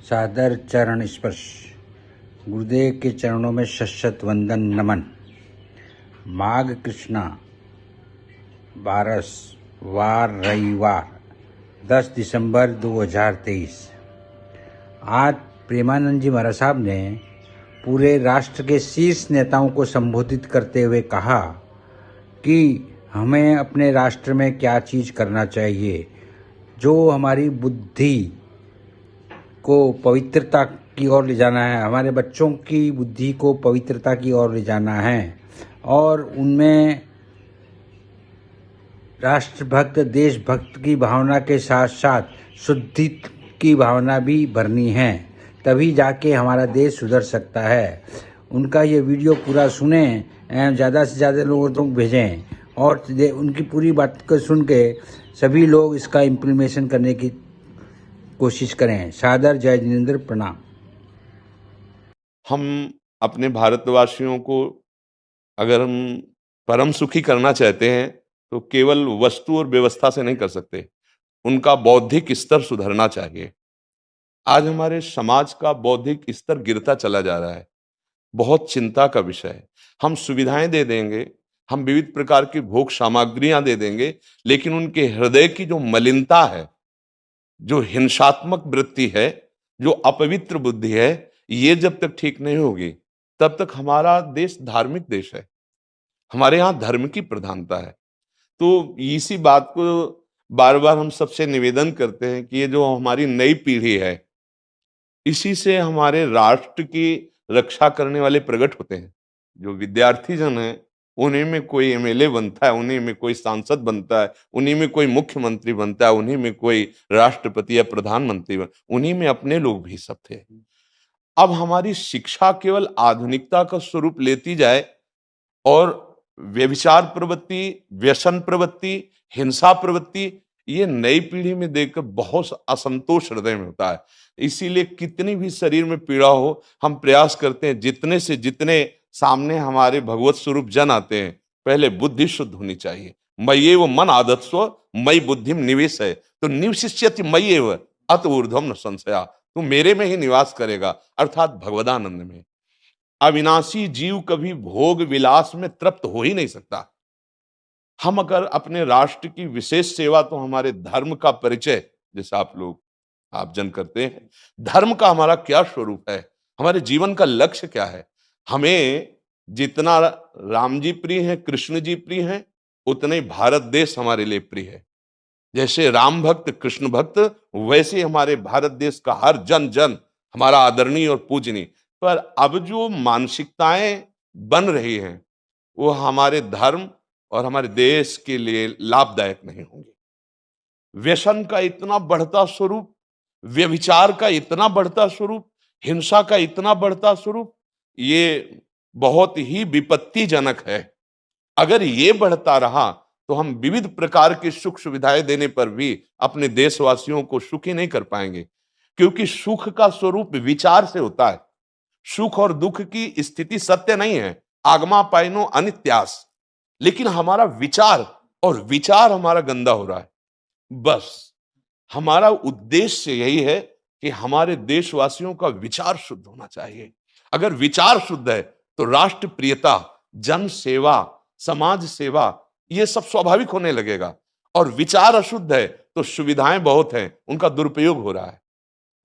सादर चरण स्पर्श, गुरुदेव के चरणों में शत वंदन नमन। माघ कृष्णा 12 वार रविवार 10 दिसंबर 2023। आज प्रेमानंद जी महाराज साहब ने पूरे राष्ट्र के शीर्ष नेताओं को संबोधित करते हुए कहा कि हमें अपने राष्ट्र में क्या चीज़ करना चाहिए, जो हमारी बुद्धि को पवित्रता की ओर ले जाना है, हमारे बच्चों की बुद्धि को पवित्रता की ओर ले जाना है और उनमें राष्ट्रभक्त देशभक्त की भावना के साथ साथ शुद्धि की भावना भी भरनी है, तभी जाके हमारा देश सुधर सकता है। उनका ये वीडियो पूरा सुने, ज़्यादा से ज़्यादा लोगों तक भेजें और उनकी पूरी बात को सुन के सभी लोग इसका इम्प्लीमेशन करने की कोशिश करें। सादर जय जिनेंद्र, प्रणाम। हम अपने भारतवासियों को अगर हम परम सुखी करना चाहते हैं तो केवल वस्तु और व्यवस्था से नहीं कर सकते, उनका बौद्धिक स्तर सुधरना चाहिए। आज हमारे समाज का बौद्धिक स्तर गिरता चला जा रहा है, बहुत चिंता का विषय है। हम सुविधाएं दे देंगे, हम विविध प्रकार की भोग सामग्रियां दे देंगे, लेकिन उनके हृदय की जो मलिनता है, जो हिंसात्मक वृत्ति है, जो अपवित्र बुद्धि है, ये जब तक ठीक नहीं होगी तब तक हमारा देश धार्मिक देश है, हमारे यहाँ धर्म की प्रधानता है। तो इसी बात को बार बार हम सबसे निवेदन करते हैं कि ये जो हमारी नई पीढ़ी है, इसी से हमारे राष्ट्र की रक्षा करने वाले प्रकट होते हैं। जो विद्यार्थी जन है, उन्हीं में कोई एमएलए बनता है, उन्हीं में कोई सांसद बनता है, उन्हीं में कोई मुख्यमंत्री बनता है, उन्हीं में कोई राष्ट्रपति या प्रधानमंत्री उन्हीं में अपने लोग भी सब थे। अब हमारी शिक्षा केवल आधुनिकता का स्वरूप लेती जाए और व्यभिचार प्रवृत्ति, व्यसन प्रवृत्ति, हिंसा प्रवृत्ति, ये नई पीढ़ी में देखकर बहुत असंतोष हृदय में होता है। इसीलिए कितनी भी शरीर में पीड़ा हो, हम प्रयास करते हैं जितने से जितने सामने हमारे भगवत स्वरूप जन आते हैं, पहले बुद्धि शुद्ध होनी चाहिए। मय्ये वो मन आदत्स्व मयि बुद्धिम निवेश है, तो निवशिष्यति मय्ये व अत ऊर्ध्वम न संशया, तू मेरे में ही निवास करेगा, अर्थात भगवदानंद में। अविनाशी जीव कभी भोग विलास में तृप्त हो ही नहीं सकता। हम अगर अपने राष्ट्र की विशेष सेवा, तो हमारे धर्म का परिचय, जैसे आप जन करते हैं, धर्म का हमारा क्या स्वरूप है, हमारे जीवन का लक्ष्य क्या है। हमें जितना राम जी प्रिय हैं, कृष्ण जी प्रिय हैं, उतने भारत देश हमारे लिए प्रिय है। जैसे राम भक्त कृष्ण भक्त, वैसे हमारे भारत देश का हर जन जन हमारा आदरणीय और पूजनीय। पर अब जो मानसिकताएं बन रही हैं, वो हमारे धर्म और हमारे देश के लिए लाभदायक नहीं होंगी। व्यसन का इतना बढ़ता स्वरूप, व्यभिचार का इतना बढ़ता स्वरूप, हिंसा का इतना बढ़ता स्वरूप, ये बहुत ही विपत्तिजनक है। अगर ये बढ़ता रहा तो हम विविध प्रकार की सुख सुविधाएं देने पर भी अपने देशवासियों को सुखी नहीं कर पाएंगे, क्योंकि सुख का स्वरूप विचार से होता है। सुख और दुख की स्थिति सत्य नहीं है, आगमा पाइनो अनित्यास, लेकिन हमारा विचार, और विचार हमारा गंदा हो रहा है। बस हमारा उद्देश्य यही है कि हमारे देशवासियों का विचार शुद्ध होना चाहिए। अगर विचार शुद्ध है तो राष्ट्र प्रियता, जन सेवा, समाज सेवा, ये सब स्वाभाविक होने लगेगा। और विचार अशुद्ध है तो सुविधाएं बहुत हैं, उनका दुरुपयोग हो रहा है।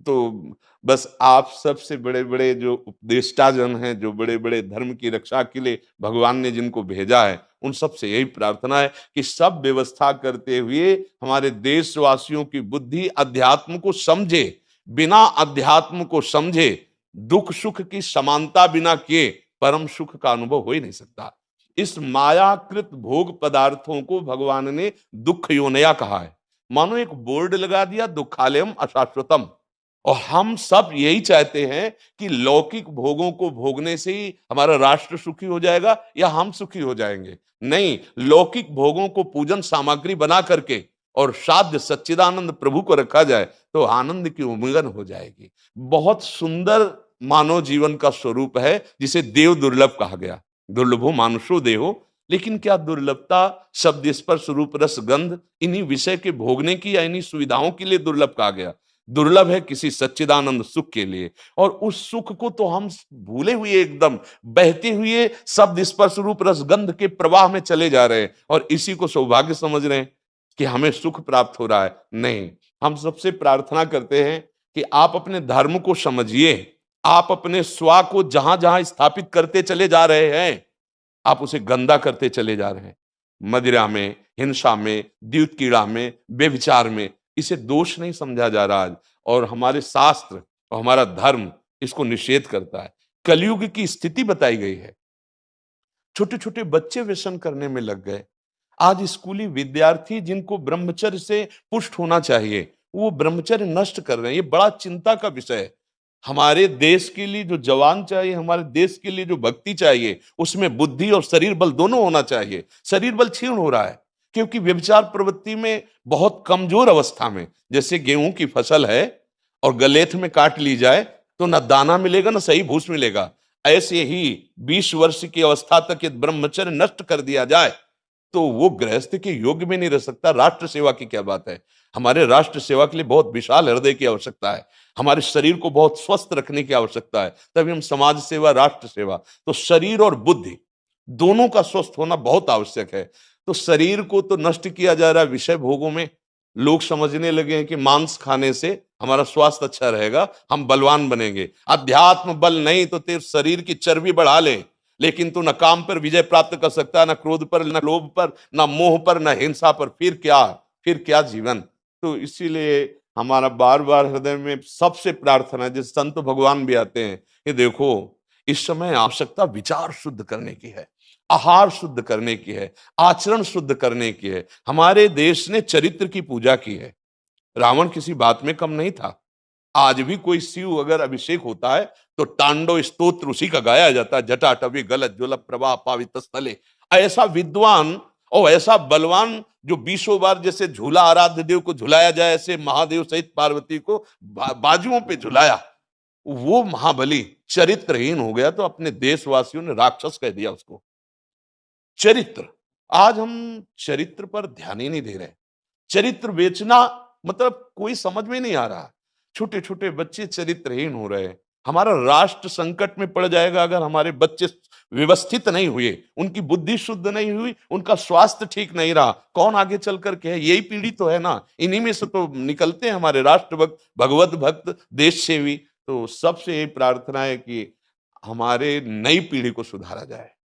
तो बस आप सबसे बड़े बड़े जो उपदेष्टा जन हैं, जो बड़े बड़े धर्म की रक्षा के लिए भगवान ने जिनको भेजा है, उन सबसे यही प्रार्थना है कि सब व्यवस्था करते हुए हमारे देशवासियों की बुद्धि अध्यात्म को समझे। बिना अध्यात्म को समझे दुख सुख की समानता बिना किए परम सुख का अनुभव हो ही नहीं सकता। इस मायाकृत भोग पदार्थों को भगवान ने दुख योनया कहा है। मानो एक बोर्ड लगा दिया, दुखालयम अशाश्वतम। और हम सब यही चाहते हैं कि लौकिक भोगों को भोगने से ही हमारा राष्ट्र सुखी हो जाएगा या हम सुखी हो जाएंगे। नहीं, लौकिक भोगों को पूजन सामग्री बना करके और साध्य सच्चिदानंद प्रभु को रखा जाए तो आनंद की उमंगन हो जाएगी। बहुत सुंदर मानव जीवन का स्वरूप है, जिसे देव दुर्लभ कहा गया। दुर्लभो मानुषो देहो, लेकिन क्या दुर्लभता शब्द स्पर्श रूप रस गंध इन्हीं विषय के भोगने की या इन्हीं सुविधाओं के लिए दुर्लभ कहा गया? दुर्लभ है किसी सच्चिदानंद सुख के लिए। और उस सुख को तो हम भूले हुए एकदम बहते हुए शब्द स्पर्श रूप रसगंध के प्रवाह में चले जा रहे हैं और इसी को सौभाग्य समझ रहे हैं कि हमें सुख प्राप्त हो रहा है। नहीं, हम सबसे प्रार्थना करते हैं कि आप अपने धर्म को समझिए, आप अपने स्वा को जहां जहां स्थापित करते चले जा रहे हैं, आप उसे गंदा करते चले जा रहे हैं। मदिरा में, हिंसा में, द्यूत कीड़ा में, व्यभिचार में, इसे दोष नहीं समझा जा रहा आज। और हमारे शास्त्र और हमारा धर्म इसको निषेध करता है। कलयुग की स्थिति बताई गई है। छोटे छोटे बच्चे व्यसन करने में लग गए। आज स्कूली विद्यार्थी जिनको ब्रह्मचर्य से पुष्ट होना चाहिए, वो ब्रह्मचर्य नष्ट कर रहे हैं। ये बड़ा चिंता का विषय है। हमारे देश के लिए जो जवान चाहिए, हमारे देश के लिए जो भक्ति चाहिए, उसमें बुद्धि और शरीर बल दोनों होना चाहिए। शरीर बल क्षीण हो रहा है क्योंकि व्यभिचार प्रवृत्ति में बहुत कमजोर अवस्था में, जैसे गेहूं की फसल है और गलेथ में काट ली जाए तो न दाना मिलेगा न सही भूस मिलेगा, ऐसे ही 20 वर्ष की अवस्था तक यदि ब्रह्मचर्य नष्ट कर दिया जाए तो वो गृहस्थ के योग्य में नहीं रह सकता। राष्ट्र सेवा की क्या बात है। हमारे राष्ट्र सेवा के लिए बहुत विशाल हृदय की आवश्यकता है। हमारे शरीर को बहुत स्वस्थ रखने की आवश्यकता है, तभी हम समाज सेवा, राष्ट्र सेवा। तो शरीर और बुद्धि दोनों का स्वस्थ होना बहुत आवश्यक है। तो शरीर को तो नष्ट किया जा रहा है विषय भोगों में। लोग समझने लगे हैं कि मांस खाने से हमारा स्वास्थ्य अच्छा रहेगा, हम बलवान बनेंगे। अध्यात्म बल नहीं तो तेरे शरीर की चर्बी बढ़ा ले, लेकिन तू न काम पर विजय प्राप्त कर सकता, न क्रोध पर, न लोभ पर, न मोह पर, न हिंसा पर। फिर क्या जीवन। तो इसीलिए हमारा बार बार हृदय में सबसे प्रार्थना है, जिस संत भगवान भी आते हैं कि देखो इस समय आवश्यकता विचार शुद्ध करने की है, आहार शुद्ध करने की है, आचरण शुद्ध करने की है। हमारे देश ने चरित्र की पूजा की है। रावण किसी बात में कम नहीं था। आज भी कोई शिव अगर अभिषेक होता है तो तांडव स्तोत्र उसी का गाया जाता है। जटाटवी गलत ज्वल प्रवाह पावित स्थले। ऐसा विद्वान और ऐसा बलवान जो 20 बार जैसे झूला आराध्य देव को झुलाया जाए, ऐसे महादेव सहित पार्वती को बाजुओं पे झुलाया, वो महाबली चरित्रहीन हो गया तो अपने देशवासियों ने राक्षस कह दिया उसको। चरित्र, आज हम चरित्र पर ध्यान ही नहीं दे रहे। चरित्र बेचना मतलब कोई समझ में नहीं आ रहा। छोटे छोटे बच्चे चरित्रहीन हो रहे हैं। हमारा राष्ट्र संकट में पड़ जाएगा अगर हमारे बच्चे व्यवस्थित नहीं हुए, उनकी बुद्धि शुद्ध नहीं हुई, उनका स्वास्थ्य ठीक नहीं रहा। कौन आगे चल कर के है? यही पीढ़ी तो है ना। इन्हीं में से तो निकलते हैं हमारे राष्ट्र भक्त, भगवत भक्त, देश सेवी। तो सबसे यही प्रार्थना है कि हमारे नई पीढ़ी को सुधारा जाए।